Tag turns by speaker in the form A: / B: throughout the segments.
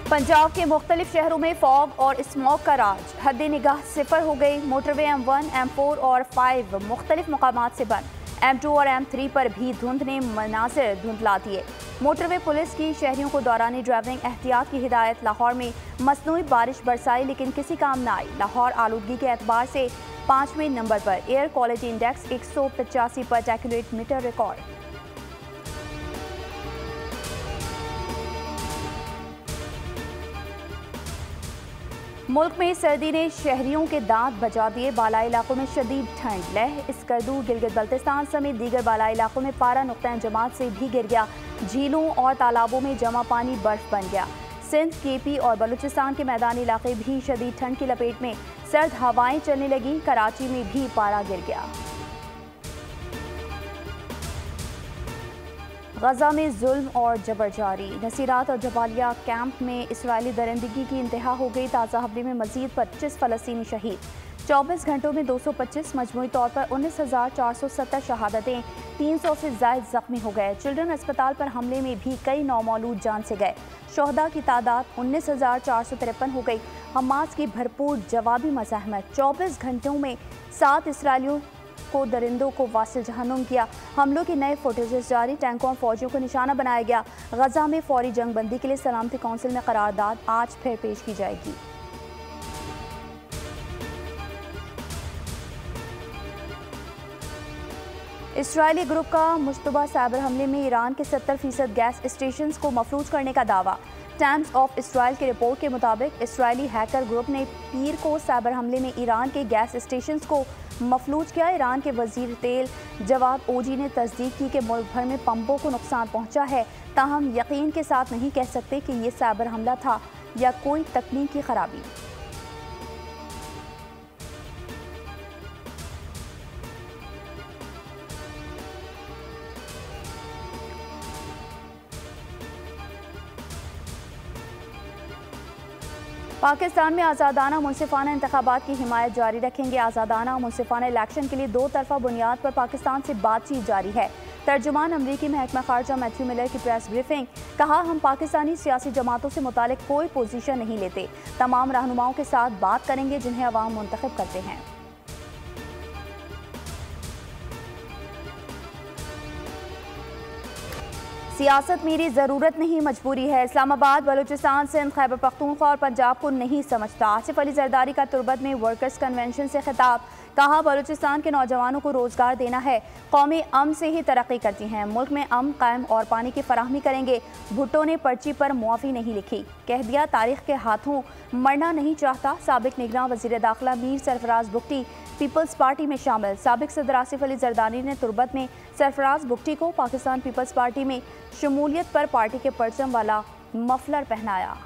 A: पंजाब के मुख्तलिफ शहरों में फॉग और स्मॉग का राज, हद निगाह सिफर हो गई। मोटरवे M1, M4 और 5 मुख्तलिफ मकामात से बंद। M2 और M3 पर भी धुंध ने मनाजिर धुंधला दिए। मोटरवे पुलिस की शहरियों को दौरानी ड्राइविंग एहतियात की हिदायत। लाहौर में मसनूई बारिश बरसाई लेकिन किसी काम न आई। लाहौर आलूदगी के एतबार से 5वें नंबर पर। एयर क्वालिटी इंडेक्स 185 पर टेक्यूलेट मीटर रिकॉर्ड। मुल्क में सर्दी ने शहरियों के दांत बजा दिए। बालाई इलाकों में शदीद ठंड। लेह, स्कर्दू, गिलगित बल्तिस्तान समेत दीगर बालाई इलाकों में पारा नुक्ता जमात से भी गिर गया। झीलों और तालाबों में जमा पानी बर्फ बन गया। सिंध, KP और बलूचिस्तान के मैदानी इलाके भी शदीद ठंड की लपेट में। सर्द हवाएं चलने लगी। कराची में भी पारा गिर गया। गजा में जुल्म और जबर जारी। नसीरात और जबालिया कैंप में इसराइली दरिंदगी की इंतहा हो गई। ताज़ा हमले में मजीद 25 फ़लस्तीनी शहीद। 24 घंटों में 225, मजमूई तौर पर 19,470 शहादतें। 300 से ज़ायद ज़ख्मी हो गए। चिल्ड्रन अस्पताल पर हमले में भी कई नौमौलूद जान से गए। शोहदा की तादाद 19,453 हो गई। हमास की भरपूर जवाबी मज़ाहमत। 24 घंटों में 7 इसराइलियों को दरिंदों को वासिल जहन्नुम किया। हमलों की नए फुटेजेस जारी। टैंकों और फौजियों को निशाना बनाया गया। गजा में फौरी जंगबंदी के लिए सलामती कौंसिल में करारदाद आज फिर पेश की जाएगी। इसराइली ग्रुप का मुश्तबा साइबर हमले में ईरान के 70% गैस स्टेशन को मफलूज करने का दावा। टाइम्स ऑफ इसराइल की रिपोर्ट के मुताबिक इसराइली हैकर ग्रुप ने पीर को साइबर हमले में ईरान के गैस स्टेशन को मफलूज किया। ईरान के वजीर तेल जवाद ओजी ने तस्दीक की कि मुल्क भर में पंपों को नुकसान पहुंचा है। ताहम यकीन के साथ नहीं कह सकते कि ये साइबर हमला था या कोई तकनीकी खराबी। पाकिस्तान में आज़ादाना मुनसिफाना इंतखाबात की हिमायत जारी रखेंगे। आज़ादाना मुनसिफाना इलेक्शन के लिए 2 तरफा बुनियाद पर पाकिस्तान से बातचीत जारी है। तर्जुमान अमरीकी महकमा खारजा मैथ्यू मिलर की प्रेस ब्रीफिंग। कहा, हम पाकिस्तानी सियासी जमातों से मुतालिक कोई पोजीशन नहीं लेते। तमाम रहनुमाओं के साथ बात करेंगे जिन्हें अवाम मुंतखब करते हैं। सियासत मेरी ज़रूरत नहीं मजबूरी है। इस्लामाबाद बलूचिस्तान, सिंध, खैबर पख्तूनख्वा और पंजाब को नहीं समझता। आसिफ अली जरदारी का तुर्बत में वर्कर्स कन्वेंशन से खिताब। कहा, बलूचिस्तान के नौजवानों को रोज़गार देना है। कौमें अमन से ही तरक्की करती हैं। मुल्क में अमन कायम और पानी की फराहमी करेंगे। भुट्टो ने पर्ची पर मुआफ़ी नहीं लिखी। कह दिया, तारीख के हाथों मरना नहीं चाहता। साबिक निगरान वज़ीर दाखिला मीर सरफराज बुगटी पीपल्स पार्टी में शामिल। साबिक सदर आसिफ अली जरदारी ने तुर्बत में सरफराज बुगटी को पाकिस्तान पीपल्स पार्टी में शमूलियत पर पार्टी के परचम वाला मफलर पहनाया।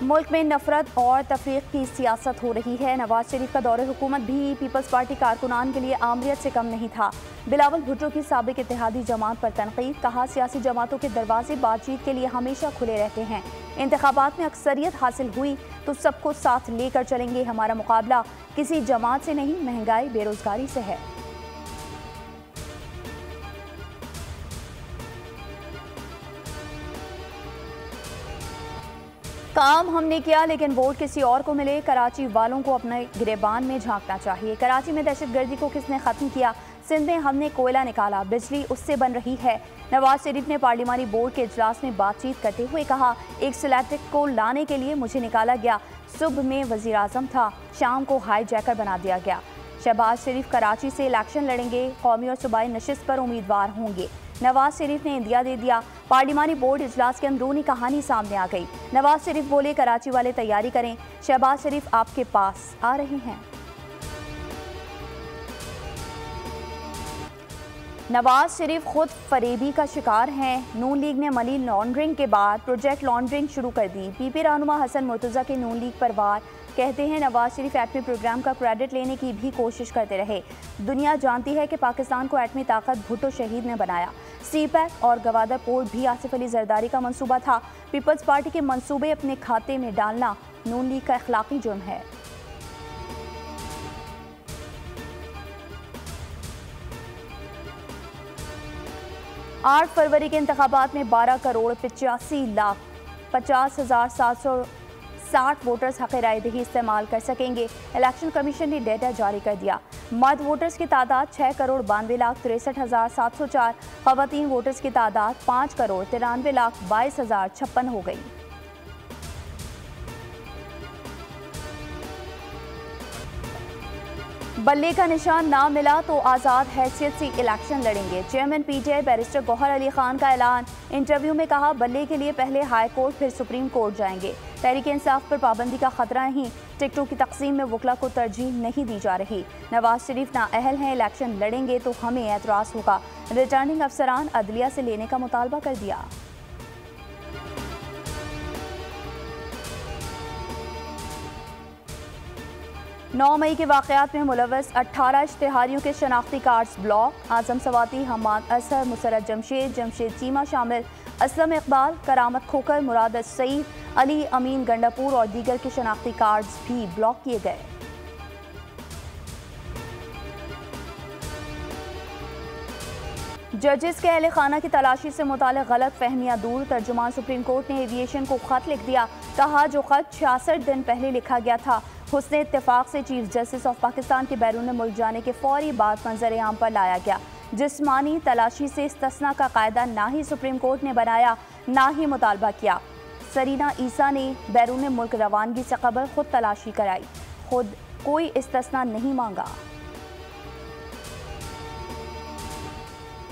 A: मुल्क में नफरत और तफरीक की सियासत हो रही है। नवाज शरीफ का दौरे हुकूमत भी पीपल्स पार्टी कारकुनान के लिए आमरियत से कम नहीं था। बिलावल भुट्टो की साबिक इत्तेहादी जमात पर तनकीद। कहा, सियासी जमातों के दरवाजे बातचीत के लिए हमेशा खुले रहते हैं। इंतखाबात में अक्सरियत हासिल हुई तो सबको साथ लेकर चलेंगे। हमारा मुकाबला किसी जमात से नहीं, महंगाई बेरोजगारी से है। काम हमने किया लेकिन वोट किसी और को मिले। कराची वालों को अपने गिरेबान में झांकना चाहिए। कराची में दहशतगर्दी को किसने खत्म किया? सिंध में हमने कोयला निकाला, बिजली उससे बन रही है। नवाज शरीफ ने पार्लिमानी बोर्ड के इजलास में बातचीत करते हुए कहा, एक सिलेक्ट्रिक को लाने के लिए मुझे निकाला गया। सुबह में वजीर आजम था, शाम को हाई जैकर बना दिया गया। शहबाज शरीफ कराची से इलेक्शन लड़ेंगे। कौमी और सूबाई नशिस्त पर उम्मीदवार होंगे। नवाज शरीफ ने इंदिया दे दिया। पार्लिमानी बोर्ड इजलास के अंदरूनी कहानी सामने आ गई। नवाज शरीफ बोले, कराची वाले तैयारी करें, शहबाज शरीफ आपके पास आ रहे हैं। नवाज शरीफ खुद फरेबी का शिकार हैं। नून लीग ने मनी लॉन्ड्रिंग के बाद प्रोजेक्ट लॉन्ड्रिंग शुरू कर दी। PP रहनुमा हसन मुर्तज़ा के नून लीग पर वार। कहते हैं, नवाज शरीफ एटमी प्रोग्राम का क्रेडिट लेने की भी कोशिश करते रहे। दुनिया जानती है कि पाकिस्तान को एटमी ताकत भुट्टो शहीद ने बनाया। CPEC और गवादर पोर्ट भी आसिफ अली जरदारी का मंसूबा था। पीपल्स पार्टी के मंसूबे अपने खाते में डालना नून लीग का अखलाकी जुर्म है। 8 फरवरी के इंतखाबात में 12,85,50,760 वोटर्स हक़ राय दही इस्तेमाल कर सकेंगे। इलेक्शन कमीशन ने डेटा जारी कर दिया। मर्द वोटर्स की तादाद 6,92,63,704, ख़वातीन वोटर्स की तादाद 5,93,22,056 हो गई। बल्ले का निशान ना मिला तो आज़ाद हैसियत से इलेक्शन लड़ेंगे। Chairman PTI barrister Gohar Ali Khan का ऐलान। इंटरव्यू में कहा, बल्ले के लिए पहले हाई कोर्ट फिर सुप्रीम कोर्ट जाएंगे। तहरीक इंसाफ पर पाबंदी का खतरा नहीं। टिकटों की तकसीम में वकला को तरजीह नहीं दी जा रही। नवाज शरीफ नाअहल हैं, इलेक्शन लड़ेंगे तो हमें एतराज़ होगा। रिटर्निंग अफसरान अदलिया से लेने का मुतालबा कर दिया। 9 मई के वाक़यात में मुलव्वस 18 इश्तिहारियों के शनाख्ती कार्ड्स ब्लॉक। आज़म सवाती, हम्माद असहर, मुसरत जमशेद, जमशेद चीमा शामिल, असलम इकबाल, करामत खोकर, मुराद सईद, अली अमीन गंडापुर और दीगर के शनाख्ती कार्ड्स भी ब्लॉक किए गए। जजेस के अहले खाना की तलाशी से मुताल्लिक़ गलत फहमियाँ दूर। तर्जुमान सुप्रीम कोर्ट ने एविएशन को खत लिख दिया। कहा, जो खत 66 दिन पहले लिखा गया था, हुस्ने इत्तेफाक से चीफ जस्टिस ऑफ पाकिस्तान के बैरून मुल्क जाने के फौरी बाद मंजर आम पर लाया गया। जिस्मानी तलाशी से इस्तिस्ना का कायदा ना ही सुप्रीम कोर्ट ने बनाया, ना ही मुतालबा किया। सरीना ईसा ने बैरून मुल्क रवानगी से कबल खुद तलाशी कराई, खुद कोई इस्तिस्ना नहीं मांगा।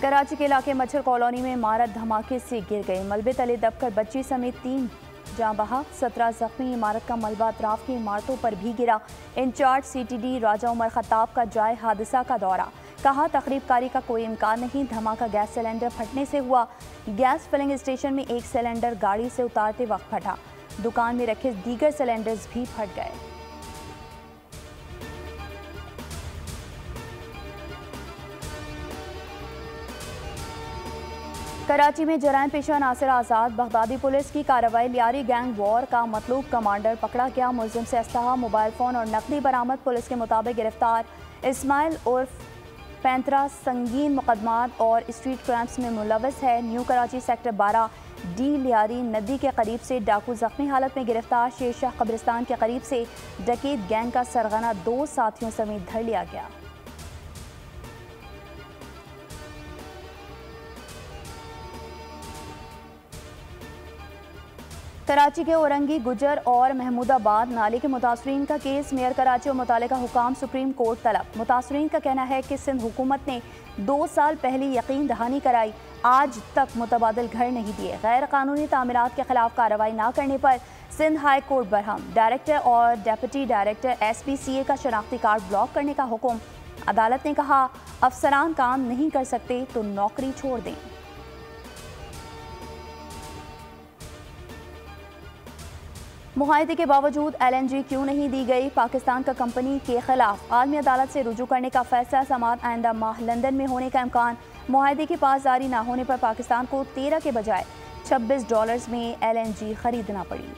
A: कराची के इलाके मच्छर कॉलोनी में इमारत धमाके से गिर गई। मलबे तले दबकर बच्ची समेत 3 जाँ बहक, 17 जख्मी। इमारत का मलबा अतराफ की इमारतों पर भी गिरा। इंचार्ज CTD राजा उमर खत्ताब का जाए हादसा का दौरा। कहा, तखरीबकारी का कोई इम्कान नहीं। धमाका गैस सिलेंडर फटने से हुआ। गैस फिलिंग स्टेशन में एक सिलेंडर गाड़ी से उतारते वक्त फटा। दुकान में रखे दीगर सिलेंडर्स भी फट गए। कराची में जराइम पेशा नासिर आज़ाद, बगदादी पुलिस की कार्रवाई। लियारी गैंग वॉर का मतलूब कमांडर पकड़ा गया। मुलजिम से असलहा, मोबाइल फ़ोन और नकदी बरामद। पुलिस के मुताबिक गिरफ्तार इस्माइल उर्फ पैंतरा संगीन मुकदमात और स्ट्रीट क्राइम्स में मुलव्वस है। New Karachi sector 12 D Lyari नदी के करीब से डाकू जख्मी हालत में गिरफ्तार। शेरशाह कब्रिस्तान के करीब से डकैत गैंग का सरगना 2 साथियों समेत धर लिया गया। कराची के औरंगी, गुजर और महमूदाबाद नाले के मुतासरीन का केस। मेयर कराची और मुतालिका हुकाम सुप्रीम कोर्ट तलब। मुतासरीन का कहना है कि सिंध हुकूमत ने 2 साल पहले यकीन दहानी कराई, आज तक मुतबादिल घर नहीं दिए। गैर कानूनी तामीरात के खिलाफ कार्रवाई न करने पर Sindh high court Barham. Director और डेप्यूटी डायरेक्टर SPCA का शनाख्ती कार्ड ब्लॉक करने का हुक्म। अदालत ने कहा, अफसरान काम नहीं कर सकते तो नौकरी छोड़ दें। मुआहदे के बावजूद LNG क्यों नहीं दी गई? पाकिस्तान का कंपनी के खिलाफ आलमी अदालत से रुजू करने का फैसला। समाअत आइंदा माह लंदन में होने का इम्कान। मुआहदे की पासदारी न होने पर पाकिस्तान को 13 के बजाय $26 में LNG खरीदना पड़ी।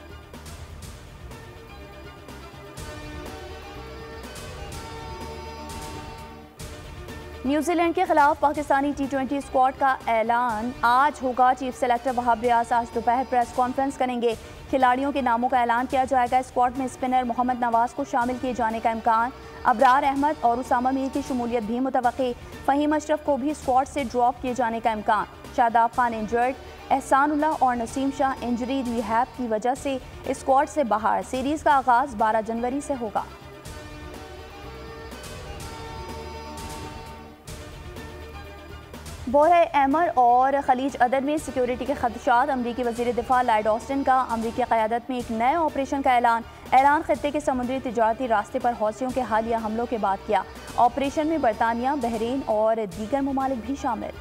A: न्यूजीलैंड के खिलाफ पाकिस्तानी T20 स्क्वाड का ऐलान आज होगा। चीफ सेलेक्टर वहाब रियाज आज दोपहर प्रेस कॉन्फ्रेंस करेंगे। खिलाड़ियों के नामों का ऐलान किया जाएगा। स्क्वाड में स्पिनर मोहम्मद नवाज को शामिल किए जाने का इम्कान। अबरार अहमद और उसामा मीर की शमूलियत भी मुतवक्की। फ़हीम अशरफ को भी स्क्वाड से ड्रॉप किए जाने का इम्कान। शादाब खान इंजर्ड, एहसानुल्लाह और नसीम शाह इंजरी रिहैब की वजह से स्क्वाड से बाहर। सीरीज़ का आगाज़ 12 जनवरी से होगा। बोरे एमर और खलीज अदन में सिक्योरिटी के खदशात। अमरीकी वज़ीर दिफा लॉयड ऑस्टिन का अमरीकी क़यादत में एक नए ऑपरेशन का ऐलान खित्ते के समुद्री तिजारती रास्ते पर हौसियों के हालिया हमलों के बाद किया। ऑपरेशन में बरतानिया, बहरीन और दीगर ममालिक भी शामिल।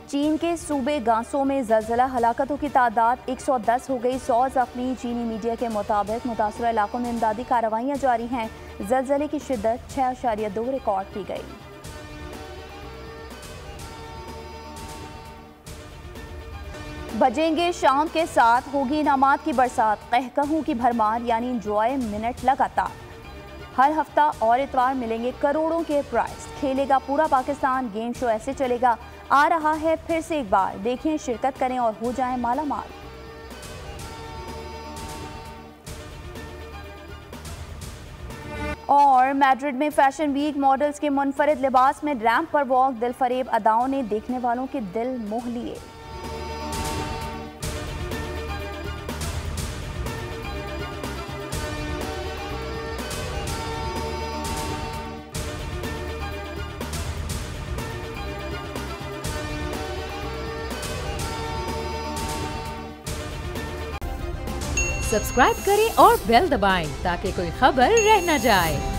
A: चीन के सूबे गांसो में ज़लज़ला, हलाकतों की तादाद 110 हो गई, 100 ज़ख्मी। चीनी मीडिया के मुताबिक मुतासरा इलाकों में इमदादी कार्रवाइयाँ जारी हैं। ज़लज़ले की शिद्दत 6.2 रिकॉर्ड की गई। बजेंगे शाम के साथ, होगी इनामात की बरसात। कहकहूं की भरमार यानी इंजॉय मिनट लगातार। हर हफ्ता और इतवार मिलेंगे करोड़ों के प्राइज। खेलेगा पूरा पाकिस्तान। गेम शो ऐसे चलेगा। आ रहा है फिर से एक बार। देखें, शिरकत करें और हो जाएं माला माल। और मैड्रिड में फैशन वीक मॉडल्स के मुनफरिद लिबास में रैंप पर वॉक। दिल फरेब अदाओं ने देखने वालों के दिल मोह लिए।
B: सब्सक्राइब करें और बेल दबाएं ताकि कोई खबर रह न जाए।